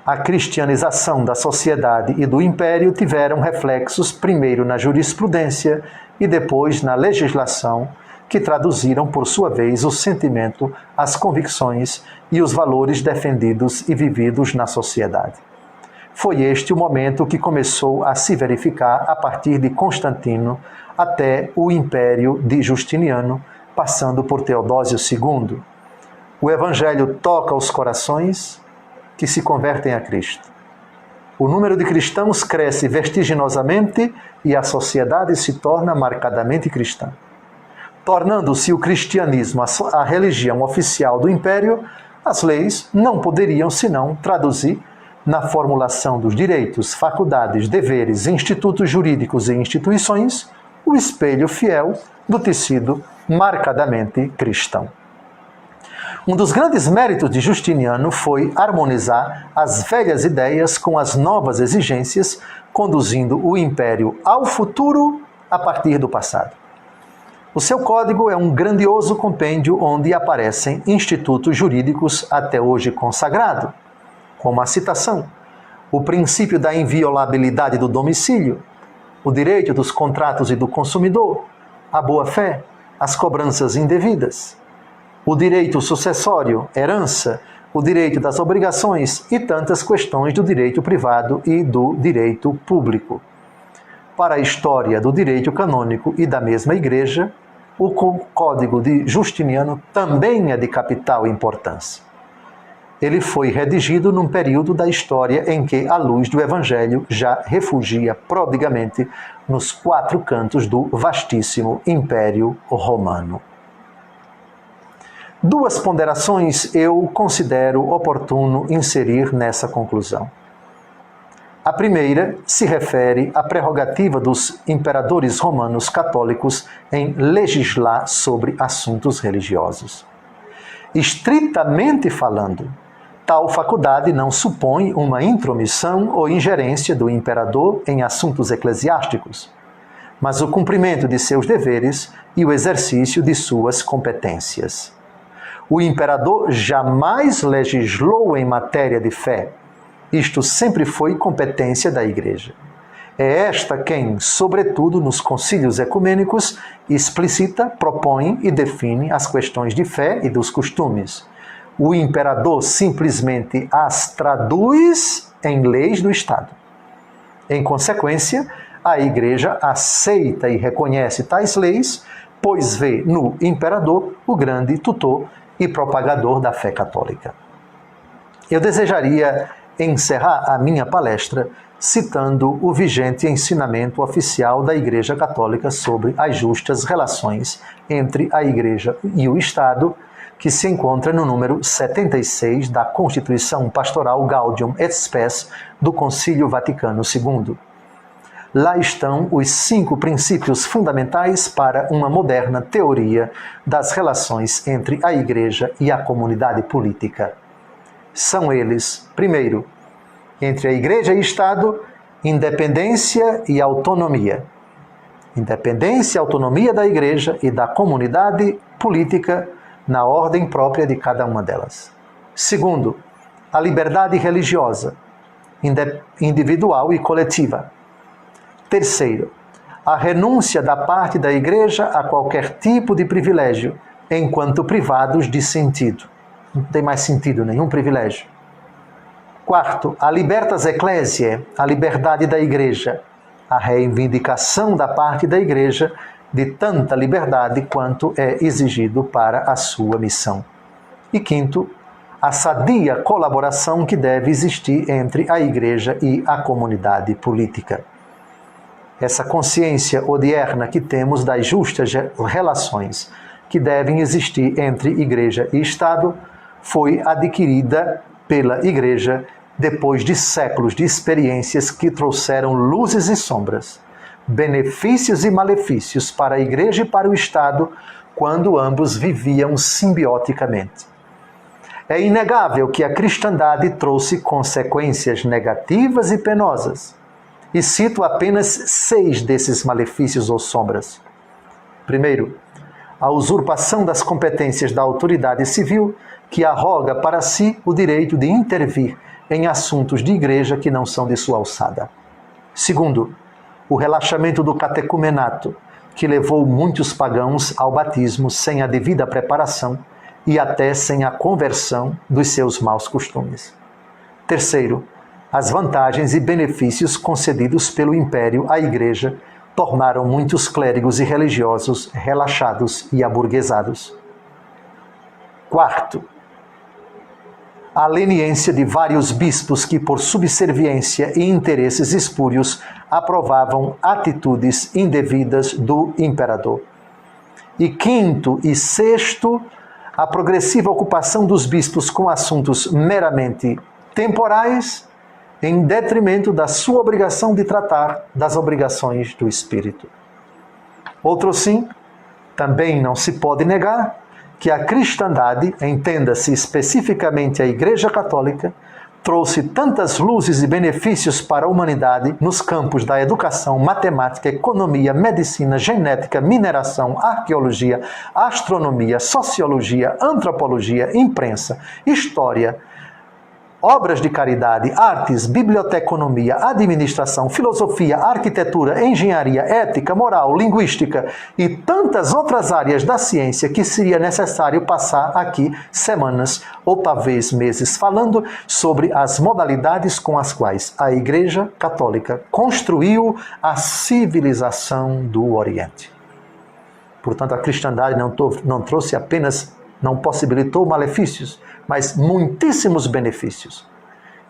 A cristianização da sociedade e do império tiveram reflexos primeiro na jurisprudência e depois na legislação, que traduziram, por sua vez, o sentimento, as convicções e os valores defendidos e vividos na sociedade. Foi este o momento que começou a se verificar a partir de Constantino até o Império de Justiniano, passando por Teodósio II. O Evangelho toca os corações que se convertem a Cristo. O número de cristãos cresce vertiginosamente e a sociedade se torna marcadamente cristã. Tornando-se o cristianismo a religião oficial do Império, as leis não poderiam senão traduzir na formulação dos direitos, faculdades, deveres, institutos jurídicos e instituições, o espelho fiel do tecido marcadamente cristão. Um dos grandes méritos de Justiniano foi harmonizar as velhas ideias com as novas exigências, conduzindo o império ao futuro a partir do passado. O seu código é um grandioso compêndio onde aparecem institutos jurídicos até hoje consagrados, como a citação, o princípio da inviolabilidade do domicílio, o direito dos contratos e do consumidor, a boa-fé, as cobranças indevidas, o direito sucessório, herança, o direito das obrigações e tantas questões do direito privado e do direito público. Para a história do direito canônico e da mesma Igreja, o Código de Justiniano também é de capital importância. Ele foi redigido num período da história em que a luz do Evangelho já refugia prodigamente nos 4 cantos do vastíssimo Império Romano. 2 ponderações eu considero oportuno inserir nessa conclusão. A primeira se refere à prerrogativa dos imperadores romanos católicos em legislar sobre assuntos religiosos. Estritamente falando, tal faculdade não supõe uma intromissão ou ingerência do imperador em assuntos eclesiásticos, mas o cumprimento de seus deveres e o exercício de suas competências. O imperador jamais legislou em matéria de fé. Isto sempre foi competência da Igreja. É esta quem, sobretudo nos concílios ecumênicos, explicita, propõe e define as questões de fé e dos costumes. O imperador simplesmente as traduz em leis do Estado. Em consequência, a Igreja aceita e reconhece tais leis, pois vê no imperador o grande tutor e propagador da fé católica. Eu desejaria encerrar a minha palestra citando o vigente ensinamento oficial da Igreja Católica sobre as justas relações entre a Igreja e o Estado, que se encontra no número 76 da Constituição Pastoral Gaudium et Spes do Concílio Vaticano II. Lá estão os 5 princípios fundamentais para uma moderna teoria das relações entre a Igreja e a comunidade política. São eles, primeiro, entre a Igreja e Estado, independência e autonomia. Independência e autonomia da Igreja e da comunidade política na ordem própria de cada uma delas. Segundo, a liberdade religiosa, individual e coletiva. Terceiro, a renúncia da parte da Igreja a qualquer tipo de privilégio, enquanto privados de sentido. Não tem mais sentido nenhum privilégio. Quarto, a libertas ecclesiae, a liberdade da Igreja, a reivindicação da parte da Igreja de tanta liberdade quanto é exigido para a sua missão. E quinto, a sadia colaboração que deve existir entre a Igreja e a comunidade política. Essa consciência odierna que temos das justas relações que devem existir entre Igreja e Estado foi adquirida pela Igreja depois de séculos de experiências que trouxeram luzes e sombras, benefícios e malefícios para a Igreja e para o Estado, quando ambos viviam simbioticamente. É inegável que a cristandade trouxe consequências negativas e penosas, e cito apenas 6 desses malefícios ou sombras. Primeiro, a usurpação das competências da autoridade civil, que arroga para si o direito de intervir em assuntos de igreja que não são de sua alçada. Segundo, o relaxamento do catecumenato, que levou muitos pagãos ao batismo sem a devida preparação e até sem a conversão dos seus maus costumes. Terceiro, as vantagens e benefícios concedidos pelo Império à Igreja tornaram muitos clérigos e religiosos relaxados e aburguesados. Quarto, a leniência de vários bispos que, por subserviência e interesses espúrios, aprovavam atitudes indevidas do imperador. E quinto e sexto, a progressiva ocupação dos bispos com assuntos meramente temporais, em detrimento da sua obrigação de tratar das obrigações do Espírito. Outro sim, também não se pode negar que a cristandade, entenda-se especificamente a Igreja Católica, trouxe tantas luzes e benefícios para a humanidade nos campos da educação, matemática, economia, medicina, genética, mineração, arqueologia, astronomia, sociologia, antropologia, imprensa, história, obras de caridade, artes, biblioteconomia, administração, filosofia, arquitetura, engenharia, ética, moral, linguística e tantas outras áreas da ciência que seria necessário passar aqui semanas ou talvez meses falando sobre as modalidades com as quais a Igreja Católica construiu a civilização do Oriente. Portanto, a cristandade não trouxe apenas, não possibilitou malefícios, mas muitíssimos benefícios.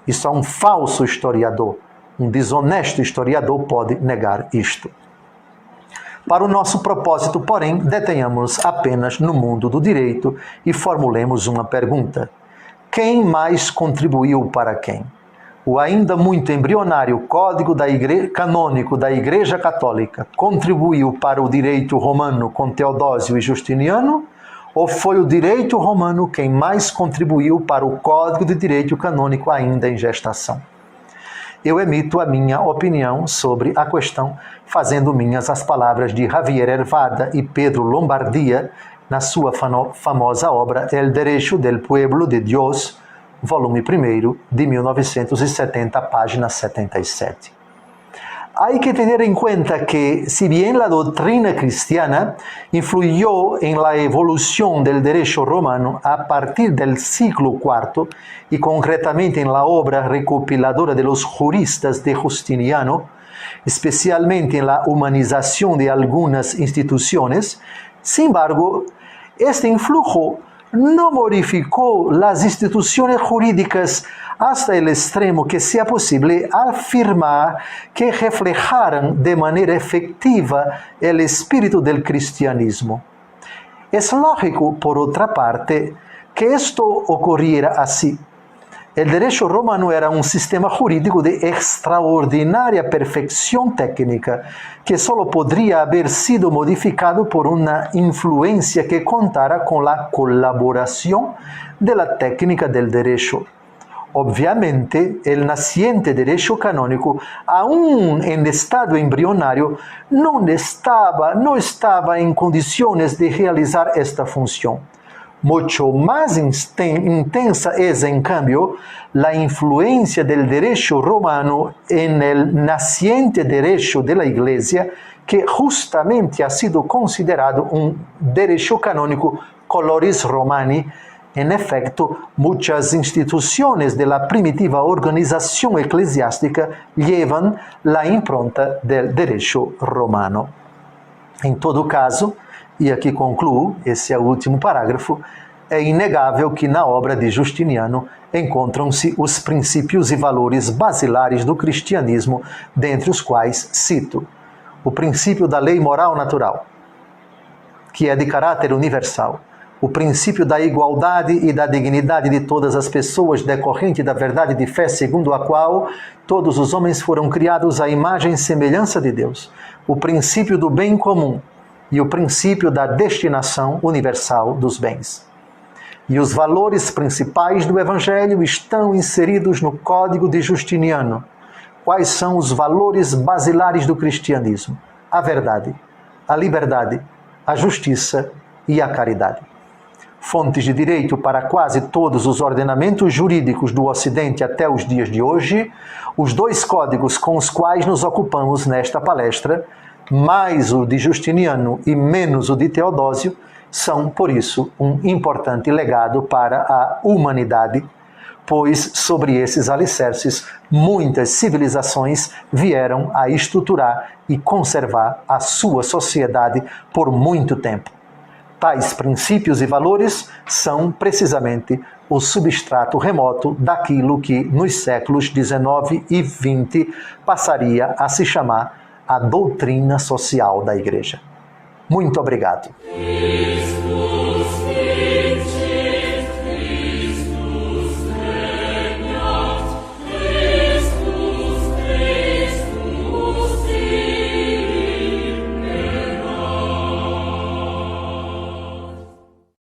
E só um falso historiador, um desonesto historiador pode negar isto. Para o nosso propósito, porém, detenhamos apenas no mundo do direito e formulemos uma pergunta. Quem mais contribuiu para quem? O ainda muito embrionário Código Canônico da Igreja Católica contribuiu para o direito romano com Teodósio e Justiniano? Ou foi o direito romano quem mais contribuiu para o Código de Direito Canônico ainda em gestação? Eu emito a minha opinião sobre a questão, fazendo minhas as palavras de Javier Hervada e Pedro Lombardia na sua famosa obra El Derecho del Pueblo de Dios, volume 1, de 1970, página 77. Hay que tener en cuenta que, si bien la doctrina cristiana influyó en la evolución del derecho romano a partir del siglo IV y concretamente en la obra recopiladora de los juristas de Justiniano, especialmente en la humanización de algunas instituciones, sin embargo, este influjo no modificó las instituciones jurídicas hasta el extremo que sea posible afirmar que reflejaran de manera efectiva el espíritu del cristianismo. Es lógico, por otra parte, que esto ocurriera así. El derecho romano era un sistema jurídico de extraordinaria perfección técnica que solo podría haber sido modificado por una influencia que contara con la colaboración de la técnica del derecho. Obviamente, el naciente derecho canónico, aún en estado embrionario, no estaba en condiciones de realizar esta función. Mucho más intensa es, en cambio, la influencia del derecho romano en el naciente derecho de la Iglesia, que justamente ha sido considerado un derecho canónico coloris Romani. En efecto, muchas instituciones de la primitiva organización eclesiástica llevan la impronta del derecho romano. Em todo caso, e aqui concluo, esse é o último parágrafo, é inegável que na obra de Justiniano encontram-se os princípios e valores basilares do cristianismo, dentre os quais cito o princípio da lei moral natural, que é de caráter universal, o princípio da igualdade e da dignidade de todas as pessoas decorrente da verdade de fé segundo a qual todos os homens foram criados à imagem e semelhança de Deus, o princípio do bem comum e o princípio da destinação universal dos bens. E os valores principais do Evangelho estão inseridos no Código de Justiniano. Quais são os valores basilares do cristianismo? A verdade, a liberdade, a justiça e a caridade. Fontes de direito para quase todos os ordenamentos jurídicos do Ocidente até os dias de hoje, os dois códigos com os quais nos ocupamos nesta palestra, mais o de Justiniano e menos o de Teodósio, são, por isso, um importante legado para a humanidade, pois sobre esses alicerces muitas civilizações vieram a estruturar e conservar a sua sociedade por muito tempo. Tais princípios e valores são precisamente o substrato remoto daquilo que nos séculos XIX e XX passaria a se chamar a doutrina social da Igreja. Muito obrigado.